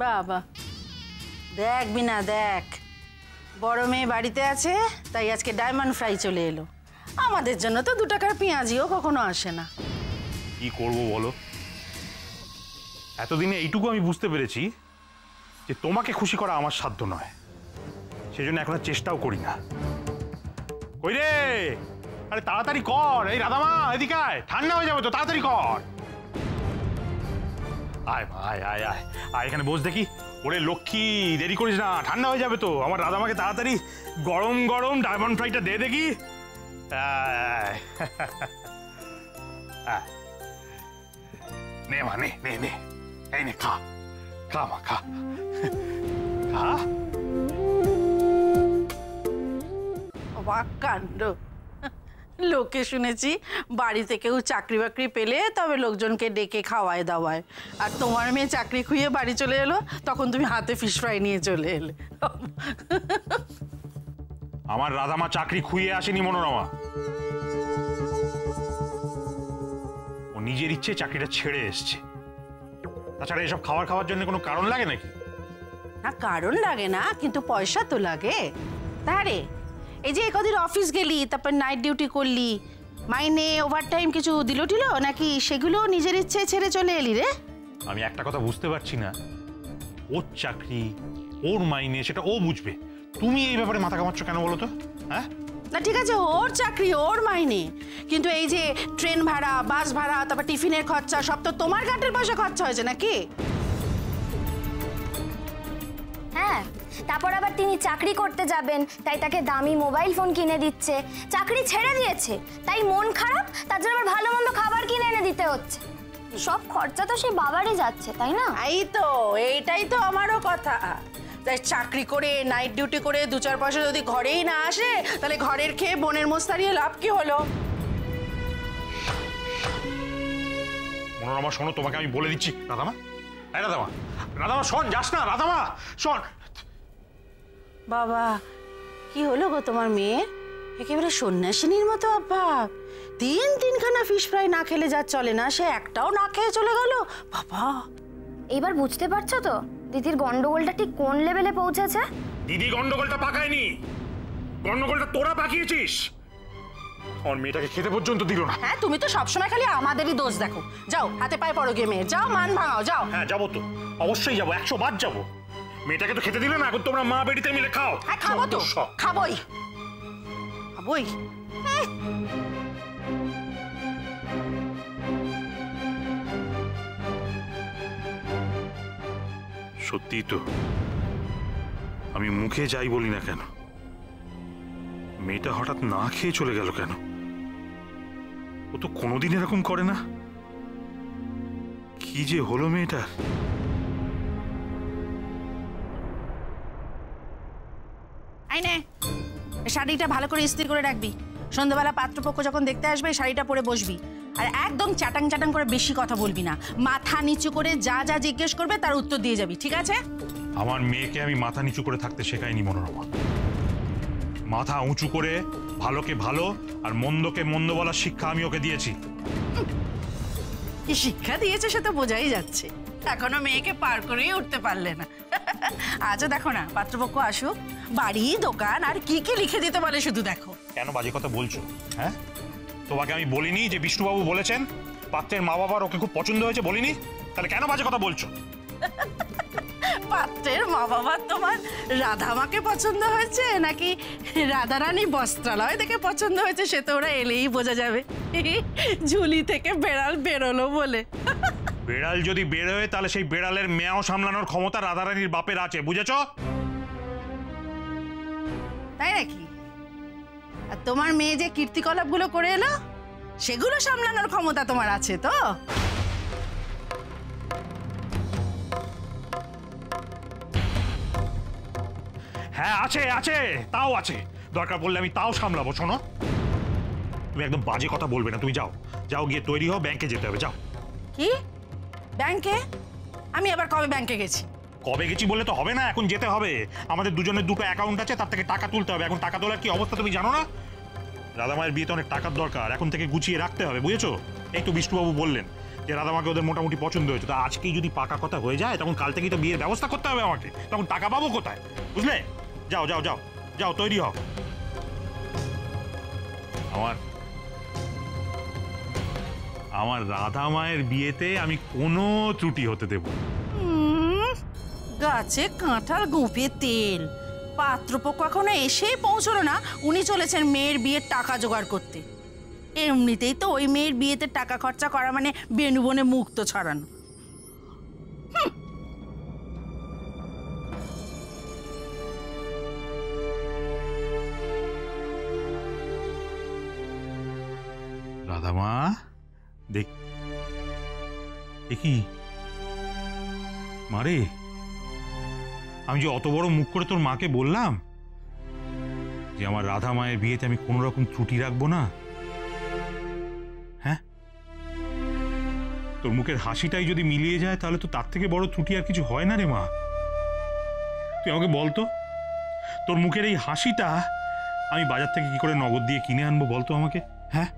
বাবা দেখ বিনা দেখ, বড় মেয়ে বাড়িতে আছে তাই আজকে ডায়মন্ড ফ্রাই চলে এলো। আমাদের জন্য তো 2 টাকার পেঁয়াজিও কখনো আসে না। কি করব বলো, এতদিনে এইটুকু আমি বুঝতে পেরেছি যে তোমাকে খুশি করা আমার সাধ্য নয়, সেজন্য এখন আর চেষ্টাও করি না। কই রে, আরে তাড়াতাড়ি কর, এই রাধামা এদিকে আয়, ঠান্ডা হয়ে যাবে তো, তাড়াতাড়ি কর। আয় আয় আয় আয় আয়, এখানে বস দেখি। ওরে লক্ষ্মী, দেরি করিস না, ঠান্ডা হয়ে যাবে তো। আমার রাধামাকে তাড়াতাড়ি গরম গরম ডায়মন্ড ফ্রাইটা দে দেখি। নে মা, নে নে নে, এই নে, খা খা মা, খা খা। অবাক কাণ্ড, লোকে শুনেছি বাড়িতে কেউ চাকরি বাকরি পেলে তবে লোকজনকে ডেকে খাওয়ায় দাওয়ায়, আর তোমার মেয়ে চাকরি খুইয়ে বাড়ি চলে এলো, তখন তুমি হাতে ফিশ ফ্রাই নিয়ে চলে এলে। আমার রাধামা চাকরি খুইয়ে আসেনি মনোরমা, ও নিজের ইচ্ছে চাকরিটা ছেড়ে এসছে। তাছাড়া এসব খাওয়ার জন্য কোনো কারণ লাগে নাকি? না কারণ লাগে না, কিন্তু পয়সা তো লাগে। তারে এই যে কদিন অফিস গেলি, তারপর নাইট ডিউটি করলি, মাইনে ওভারটাইম কিছু দিল টিল নাকি সেগুলো নিজের ইচ্ছে ছেড়ে চলে এলি রে? আমি একটা কথা বুঝতে পারছি না, ওর চাকরি ওর মাইনে সেটা ও বুঝবে, তুমি এই ব্যাপারে মাথা কামাচ্ছ কেন বলো তো? হ্যাঁ না ঠিক আছে, ওর চাকরি ওর মাইনে, কিন্তু এই যে ট্রেন ভাড়া, বাস ভাড়া, তারপর টিফিনের খরচা সব তো তোমার কাটের পয়সা খরচা হয়েছে নাকি? হ্যাঁ, তারপর আবার তিনি চাকরি করতে যাবেন তাই তাকে দামি মোবাইল ফোন কিনে দিচ্ছে, চাকরি ছেড়ে দিয়েছে তাই মন খারাপ, তার জন্য আবার ভালো মন্দ খাবার কিনে এনে দিতে হচ্ছে। সব খরচা তো সেই বাবারই যাচ্ছে, তাই না? এই তো, এইটাই তো আমারও কথা। তাই চাকরি করে নাইট ডিউটি করে 2-4 পয়সা যদি ঘরেই না আসে, তাহলে ঘরের খেয়ে বোনের মোষ তাড়িয়ে লাভ কি হলো? মনোরমা শোনো, তোমাকে আমি বলে দিচ্ছি। রাধামা, এই রাধামা, রাধামা শোন, যাস না রাধামা, শোন। বাবা কি হলো গো তোমার মেয়ে? একেবারে সন্ন্যাসিনীর মতো অভাব, 3-3খানা ফিশ ফ্রাই না খেলে যা চলে না, সে একটাও না খেয়ে চলে গেল। বাবা এইবার বুঝতে পারছো তো দিদির গন্ডগোলটা ঠিক কোন লেভেলে পৌঁছেছে? দিদি গন্ডগোলটা পাকায়নি, গন্ডগোলটা তোরা পাকিয়েছিস। আমার মেয়েটাকে খেতে পর্যন্ত দিল না। হ্যাঁ, তুমি তো সবসময় খালি আমাদেরই দোষ দেখো। যাও হাতে পায়ে পড়ো গিয়ে মেয়ে, যাও মান ভাঙাও, যাও। হ্যাঁ যাবো তো, অবশ্যই যাবো, 100 বার যাবো। মেয়েটাকে তো খেতে দিলে না, এখন তোমরা মা বেটিতে মিলে খাও। হ্যাঁ খাবো তো, খাবোই খাবোই। সত্যি তো, আমি মুখে যাই বলি না কেন, মেয়েটা হঠাৎ না খেয়ে চলে গেল কেন? ও তো কোনোদিন এরকম করে না, কি যে হলো মেয়েটার? আইনে শাড়িটা ভালো করে ইস্ত্রি করে রাখবি, সন্ধ্যাবেলা পাত্রপক্ষ যখন দেখতে আসবে শাড়িটা পরে বসবি, আর একদম চাটাং চাটাং করে বেশি কথা বলবি না, মাথা নিচু করে যা যা জিজ্ঞেস করবে তার উত্তর দিয়ে যাবি, ঠিক আছে? আমার মেয়েকে আমি মাথা নিচু করে থাকতে শেখাইনি মনোরমা, মাথা উঁচু করে ভালোকে ভালো আর মন্দকে মন্দ বলার শিক্ষা আমি ওকে দিয়েছি। কি শিক্ষা দিয়েছে সে তো বোঝাই যাচ্ছে, এখনো মেয়েকে পার করেই উঠতে পারলে না। আজও দেখো না, পাত্রপক্ষ আসুক, বাড়ি দোকান আর কি কি লিখে দিতে বলে শুধু দেখো। কেন বাজে কথা বলছো? হ্যাঁ, তোমাকে আমি বলিনি যে বিষ্ণুবাবু বলেছেন পাত্রের মা বাবার ওকে খুব পছন্দ হয়েছে? বলিনি? তাহলে কেন বাজে কথা বলছো? পাত্রের মা বাবা তোমার রাধামাকে পছন্দ হয়েছে নাকি রাধারানী বস্ত্রালয় দেখে পছন্দ হয়েছে সে তো ওরা এলেই বোঝা যাবে। ঝুলি থেকে বেড়াল বেরোলো বলে। বেড়াল যদি বেরোয় তাহলে সেই বেড়ালের মেয়াও সামলানোর ক্ষমতা রাধারানীর বাপের আছে, বুঝেছো? তাই নাকি? আর তোমার মেয়ে যে কীর্তিকলাপগুলো করে এলো সেগুলো সামলানোর ক্ষমতা তোমার আছে তো? হ্যাঁ আছে, আছে, তাও আছে, দরকার পড়লে আমি তাও সামলাবো। শোনো, তুমি একদম বাজে কথা বলবে না, তুমি যাও, যাও গিয়ে তৈরি হও, ব্যাংকে যেতে হবে, যাও। কি ব্যাংকে? আমি আবার কবে ব্যাংকে গেছি? কবে গেছি বললে তো হবে না, এখন যেতে হবে। আমাদের দুজনের দুটো অ্যাকাউন্ট আছে, তার থেকে টাকা তুলতে হবে। এখন টাকা তোলার কি অবস্থা তুমি জানো না? রাধামায়ের বিয়েতে অনেক টাকার দরকার, এখন থেকে গুছিয়ে রাখতে হবে, বুঝেছো? এই তো বিষ্ণুবাবু বললেন যে রাধামাকে ওদের মোটামুটি পছন্দ হয়েছে, তা আজকেই যদি পাকা কথা হয়ে যায় তখন কাল থেকেই তো বিয়ের ব্যবস্থা করতে হবে আমাকে, তখন টাকা পাবো কোথায়, বুঝলে? যাও যাও যাও যাও, তৈরি হও। আমার রাধা মায়ের বিয়েতে আমি কোনো ত্রুটি হতে দেব না। গাছে কাঁঠাল গোঁফে তেল, পাত্রপক্ষ এখনো এসেই পৌঁছলো না, উনি চলেছেন মেয়ের বিয়ের টাকা জোগাড় করতে। এমনিতেই তো ওই মেয়ের বিয়েতে টাকা খরচা করা মানে বেনুবনে মুক্ত ছড়ানো। রাধামা দেখ, কি মারে, আমি যে অত বড় মুখ করে তোর মাকে বললাম যে আমার রাধা মায়ের বিয়েতে আমি কোনো রকম ত্রুটি রাখবো না, হ্যাঁ? তোর মুখের হাসিটাই যদি মিলিয়ে যায় তাহলে তো তার থেকে বড় ত্রুটি আর কিছু হয় না রে মা। তুই আমাকে বলতো, তোর মুখের এই হাসিটা আমি বাজার থেকে কি করে নগদ দিয়ে কিনে আনবো বলতো আমাকে, হ্যাঁ?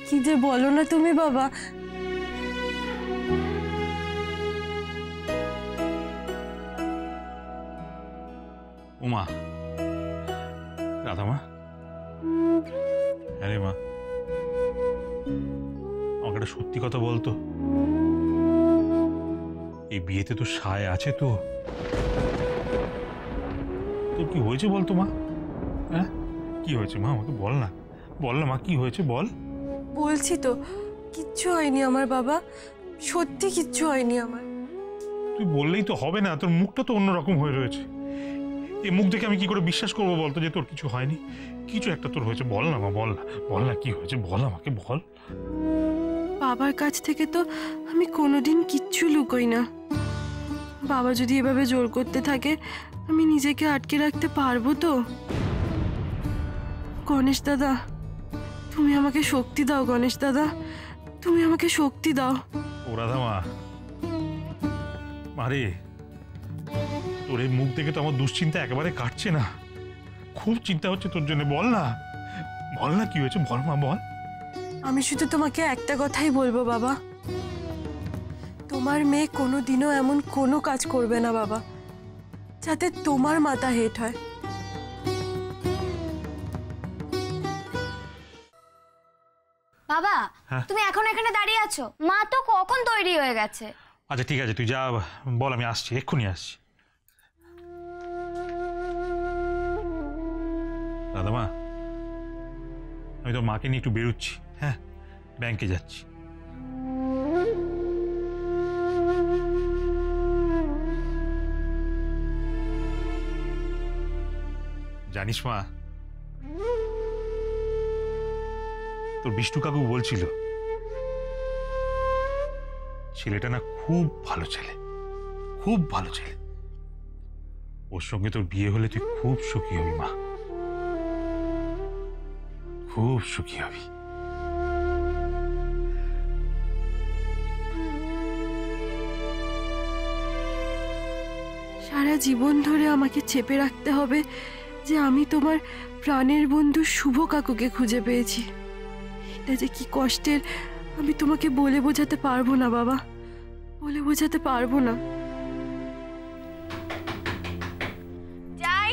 কি যে বলো না তুমি বাবা। ওমা, রাধামা, হ্যাঁ রে মা, আমাকে একটা সত্যি কথা বলতো, এই বিয়েতে তো সায় আছে তো? তোর কি হয়েছে বলতো মা? হ্যাঁ, কি হয়েছে মা? আমাকে বল না, বল না মা, কি হয়েছে বল। বলছি তো, কিচ্ছু হয়নি আমার বাবা, সত্যি কিচ্ছু হয়নি আমার। তুই বললেই তো হবে না, তোর মুখটা তো অন্যরকম হয়ে রয়েছে। এই মুখ দেখে আমি কি করে বিশ্বাস করবো বলতো যে তোর কিছু হয়নি? কিছু একটা তোর হয়েছে, বল না মা, বল না, বল না কি হয়েছে, বল আমাকে, বল। বাবার কাছ থেকে তো আমি কোনোদিন কিচ্ছু লুকোই না। বাবা যদি এভাবে জোর করতে থাকে আমি নিজেকে আটকে রাখতে পারবো তো? গণেশ দাদা, তুমি আমাকে শক্তি দাও। গণেশ দাদা, তুমি আমাকে শক্তি দাও। ও রাধামা, মারে, তোর এই মুখ দেখে তো আমার দুশ্চিন্তা একেবারে কাটছে না, খুব চিন্তা হচ্ছে তোর জন্য। বল না, বল না কি হয়েছে, বল মা, বল। আমি শুধু তোমাকে একটা কথাই বলবো বাবা, তোমার মেয়ে কোনোদিনও এমন কোনো কাজ করবে না বাবা যাতে তোমার মাথা হেট হয়। বাবা, হ্যাঁ? তুমি এখন এখানে দাঁড়িয়ে আছো? মা তো কখন তৈরি হয়ে গেছে। আচ্ছা ঠিক আছে, তুই যা, বল, আমি আসছি, এক্ষুনি আসছি। রাধামা, আমি তোর মাকে নিয়ে একটু বেরোচ্ছি, হ্যাঁ, ব্যাংকে যাচ্ছি। জানিস মা, তোর বিষ্ণু কাকু বলছিল ছেলেটা না খুব ভালো ছেলে, খুব ভালো ছেলে। ওর সঙ্গে তোর বিয়ে হলে তুই খুব সুখী হবি মা, খুব সুখী হবি। সারা জীবন ধরে আমাকে চেপে রাখতে হবে যে আমি তোমার প্রাণের বন্ধু শুভ কাকুকে খুঁজে পেয়েছি। এটা যে কি কষ্টের আমি তোমাকে বলে বোঝাতে পারবো না বাবা, বলে বোঝাতে পারবো না। যাই,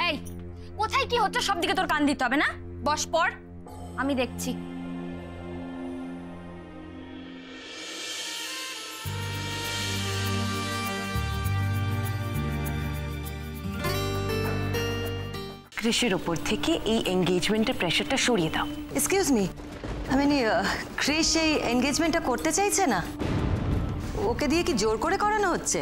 এই কোথায় কি হচ্ছে সব দিকে তোর কান দিতে হবে না? বস পড়, আমি দেখছি। ক্রিসের ওপর থেকে এই এনগেজমেন্টের প্রেশারটা সরিয়ে দাও। এক্সকিউজ মি, ক্রিস এই এনগেজমেন্টটা করতে চাইছে না? ওকে দিয়ে কি জোর করে করানো হচ্ছে?